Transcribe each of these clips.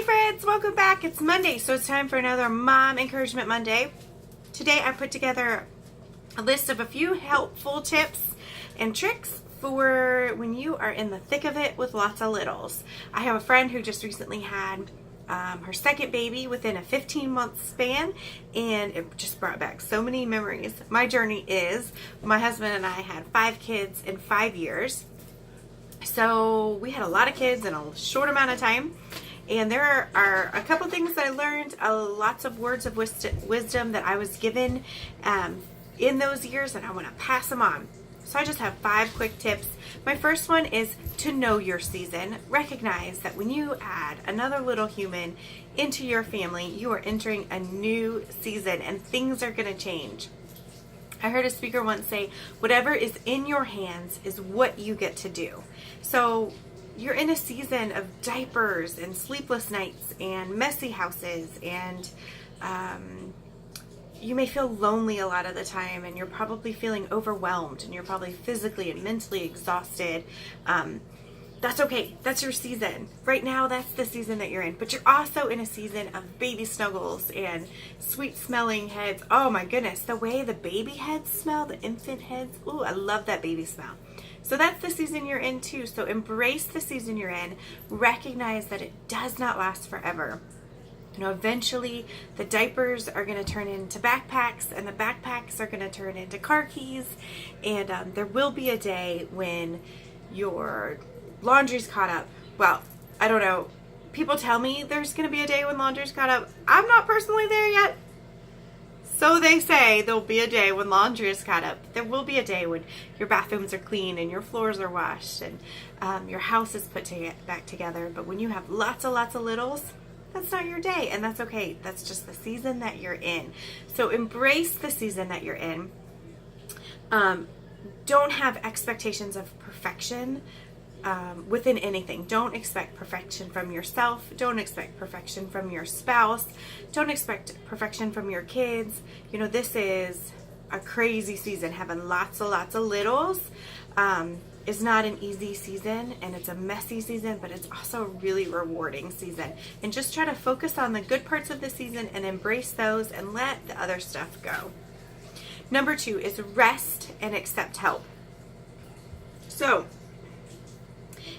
friends, welcome back. It's Monday, so it's time for another Mom Encouragement Monday. Today I put together a list of a few helpful tips and tricks for when you are in the thick of it with lots of littles. I have a friend who just recently had her second baby within a 15-month span, and it just brought back so many memories. My journey is, my husband and I had 5 kids in 5 years. So we had a lot of kids in a short amount of time. And there are a couple things that I learned, lots of words of wisdom that I was given in those years, and I want to pass them on. So I just have 5 quick tips. My first one is to know your season. Recognize that when you add another little human into your family, you are entering a new season and things are going to change. I heard a speaker once say, whatever is in your hands is what you get to do. So you're in a season of diapers and sleepless nights and messy houses, and you may feel lonely a lot of the time, and you're probably feeling overwhelmed, and you're probably physically and mentally exhausted. That's okay. That's your season. Right now, that's the season that you're in. But you're also in a season of baby snuggles and sweet smelling heads. Oh my goodness, the way the baby heads smell, the infant heads. Ooh, I love that baby smell. So that's the season you're in too. So embrace the season you're in. Recognize that it does not last forever. You know, eventually the diapers are going to turn into backpacks, and the backpacks are going to turn into car keys. And there will be a day when your laundry's caught up. Well, I don't know. People tell me there's going to be a day when laundry's caught up. I'm not personally there yet. So they say there'll be a day when laundry is caught up. There will be a day when your bathrooms are clean and your floors are washed and your house is put back together. But when you have lots of littles, that's not your day, and that's okay. That's just the season that you're in. So embrace the season that you're in. Don't have expectations of perfection within anything. Don't expect perfection from yourself. Don't expect perfection from your spouse. Don't expect perfection from your kids. You know, this is a crazy season. Having lots of littles is not an easy season, and it's a messy season, but it's also a really rewarding season. And just try to focus on the good parts of the season and embrace those and let the other stuff go. Number 2 is rest and accept help. So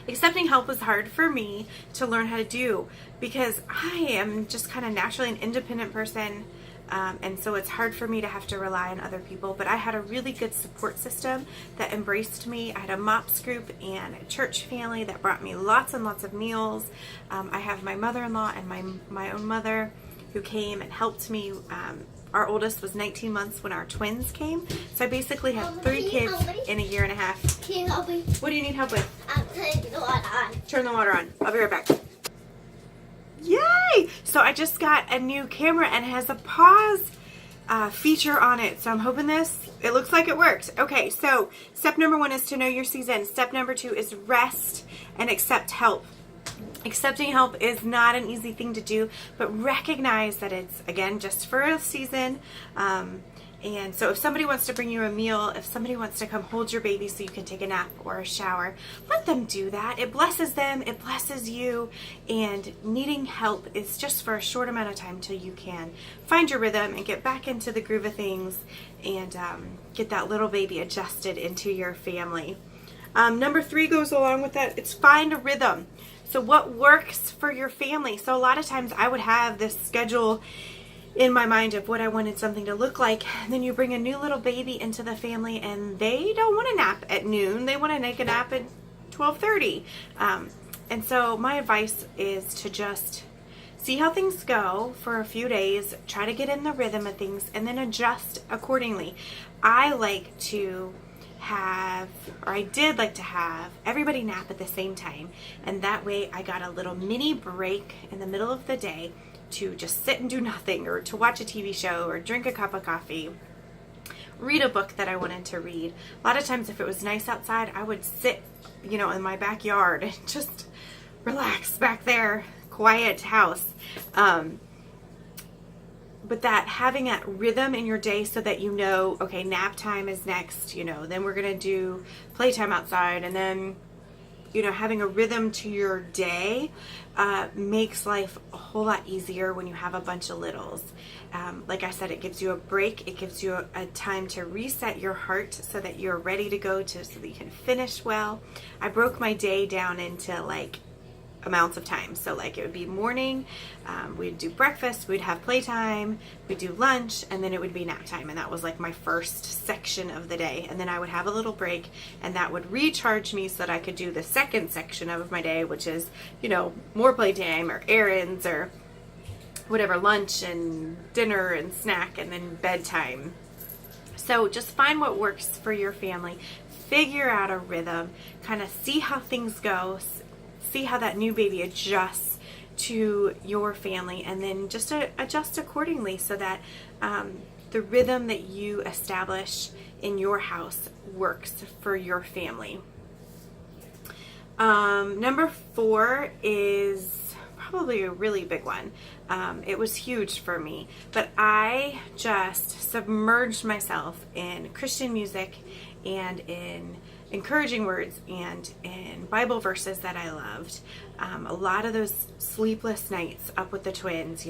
accepting help was hard for me to learn how to do because I am just kind of naturally an independent person. And so it's hard for me to have to rely on other people. But I had a really good support system that embraced me. I had a MOPS group and a church family that brought me lots and lots of meals. I have my mother-in-law and my own mother who came and helped me. Our oldest was 19 months when our twins came. So I basically had 3 kids in a year and a half. Can you help me? What do you need help with? I'm turning the water on. Turn the water on. I'll be right back. Yay! So I just got a new camera and it has a pause feature on it. So I'm hoping it looks like it worked. Okay, so step number 1 is to know your season. Step number 2 is rest and accept help. Accepting help is not an easy thing to do, but recognize that it's, again, just for a season. And so if somebody wants to bring you a meal, if somebody wants to come hold your baby so you can take a nap or a shower, let them do that. It blesses them, it blesses you, and needing help is just for a short amount of time till you can find your rhythm and get back into the groove of things and get that little baby adjusted into your family. Number 3 goes along with that. It's find a rhythm. So what works for your family? So a lot of times I would have this schedule in my mind of what I wanted something to look like. And then you bring a new little baby into the family and they don't want to nap at noon. They want to take a nap at 12:30. And so my advice is to just see how things go for a few days, try to get in the rhythm of things, and then adjust accordingly. I did like to have everybody nap at the same time, and that way I got a little mini break in the middle of the day to just sit and do nothing, or to watch a TV show, or drink a cup of coffee, read a book that I wanted to read. A lot of times if it was nice outside, I would sit, in my backyard and just relax back there, quiet house. But that having that rhythm in your day so that okay, nap time is next, then we're going to do playtime outside, and then having a rhythm to your day makes life a whole lot easier when you have a bunch of littles. Like I said, it gives you a break. It gives you a time to reset your heart so that you're ready to go so that you can finish well. I broke my day down into like amounts of time. So like it would be morning, we'd do breakfast, we'd have playtime, we'd do lunch, and then it would be nap time. And that was like my first section of the day. And then I would have a little break, and that would recharge me so that I could do the second section of my day, which is, more playtime or errands or whatever, lunch and dinner and snack, and then bedtime. So just find what works for your family. Figure out a rhythm, kind of see how things go, see how that new baby adjusts to your family, and then just adjust accordingly so that the rhythm that you establish in your house works for your family. Number 4 is probably a really big one. It was huge for me, but I just submerged myself in Christian music and in encouraging words and in Bible verses that I loved. A lot of those sleepless nights up with the twins,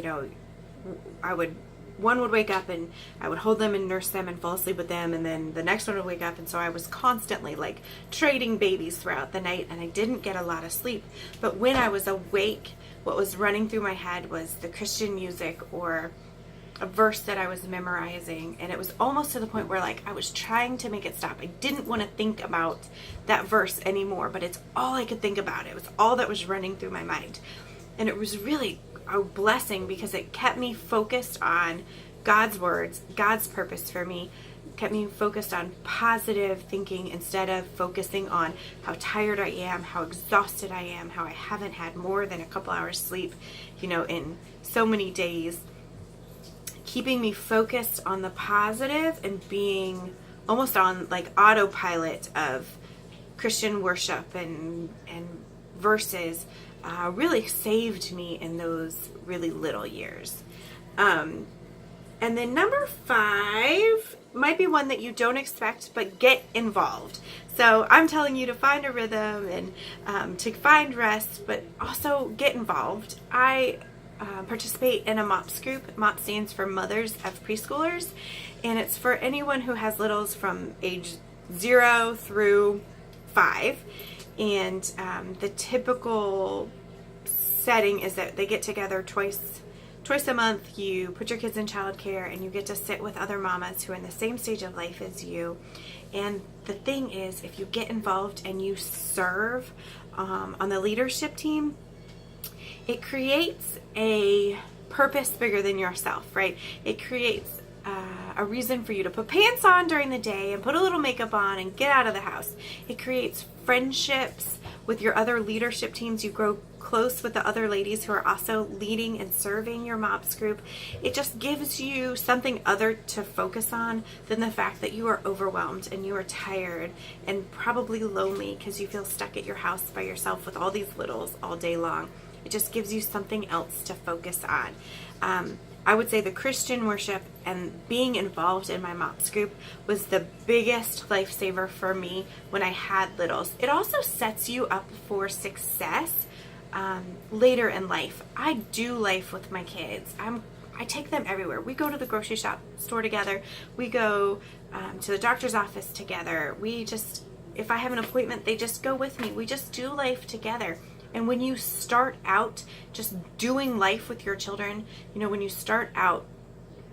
one would wake up and I would hold them and nurse them and fall asleep with them, and then the next one would wake up, and so I was constantly like trading babies throughout the night, and I didn't get a lot of sleep. But when I was awake, what was running through my head was the Christian music or a verse that I was memorizing, and it was almost to the point where like I was trying to make it stop. I didn't want to think about that verse anymore, but it's all I could think about. It was all that was running through my mind, and it was really a blessing because it kept me focused on God's words, God's purpose for me, kept me focused on positive thinking instead of focusing on how tired I am, how exhausted I am, how I haven't had more than a couple hours sleep, in so many days. Keeping me focused on the positive and being almost on like autopilot of Christian worship and verses really saved me in those really little years. And then number 5 might be one that you don't expect, but get involved. So I'm telling you to find a rhythm and to find rest, but also get involved. I participate in a MOPS group. MOPS stands for Mothers of Preschoolers, and it's for anyone who has littles from age 0 through 5. And the typical setting is that they get together twice a month. You put your kids in childcare and you get to sit with other mamas who are in the same stage of life as you. And the thing is, if you get involved and you serve on the leadership team, it creates a purpose bigger than yourself, right? It creates a reason for you to put pants on during the day and put a little makeup on and get out of the house. It creates friendships with your other leadership teams. You grow close with the other ladies who are also leading and serving your MOPS group. It just gives you something other to focus on than the fact that you are overwhelmed and you are tired and probably lonely because you feel stuck at your house by yourself with all these littles all day long. It just gives you something else to focus on. I would say the Christian worship and being involved in my MOPS group was the biggest lifesaver for me when I had littles. It also sets you up for success later in life. I do life with my kids. I take them everywhere. We go to the grocery store together. We go to the doctor's office together. If I have an appointment, they just go with me. We just do life together. And when you start out just doing life with your children, when you start out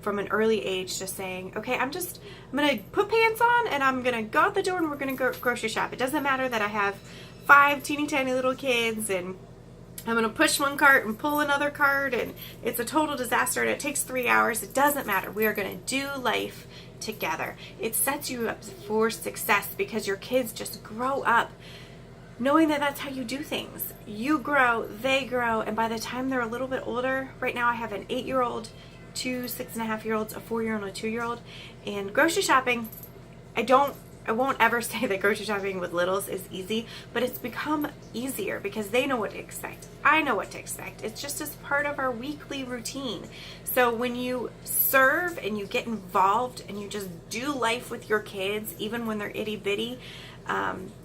from an early age just saying, okay, I'm going to put pants on and I'm going to go out the door and we're going to go grocery shop. It doesn't matter that I have 5 teeny tiny little kids and I'm going to push one cart and pull another cart and it's a total disaster and it takes 3 hours. It doesn't matter. We are going to do life together. It sets you up for success because your kids just grow up knowing that that's how you do things. You grow, they grow, and by the time they're a little bit older, right now I have an 8-year-old, 2 6.5-year-olds, a 4-year-old, and a 2-year-old, and grocery shopping, I won't ever say that grocery shopping with littles is easy, but it's become easier because they know what to expect. I know what to expect. It's just as part of our weekly routine. So when you serve and you get involved and you just do life with your kids, even when they're itty bitty,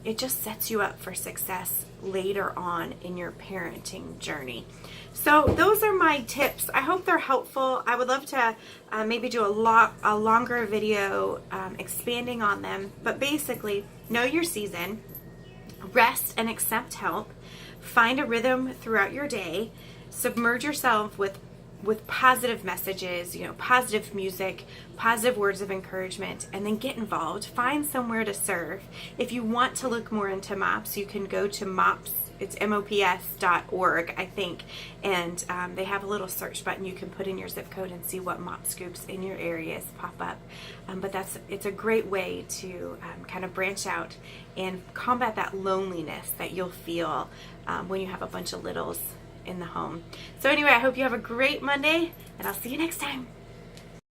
it just sets you up for success later on in your parenting journey. So those are my tips. I hope they're helpful. I would love to maybe do a longer video expanding on them. But basically, know your season, rest and accept help, find a rhythm throughout your day, submerge yourself with positive messages, positive music, positive words of encouragement, and then get involved. Find somewhere to serve. If you want to look more into MOPS, you can go to MOPS. It's MOPS.org, I think, and they have a little search button. You can put in your zip code and see what MOPS groups in your areas pop up. But it's a great way to kind of branch out and combat that loneliness that you'll feel when you have a bunch of littles in the home. So anyway, I hope you have a great Monday, and I'll see you next time.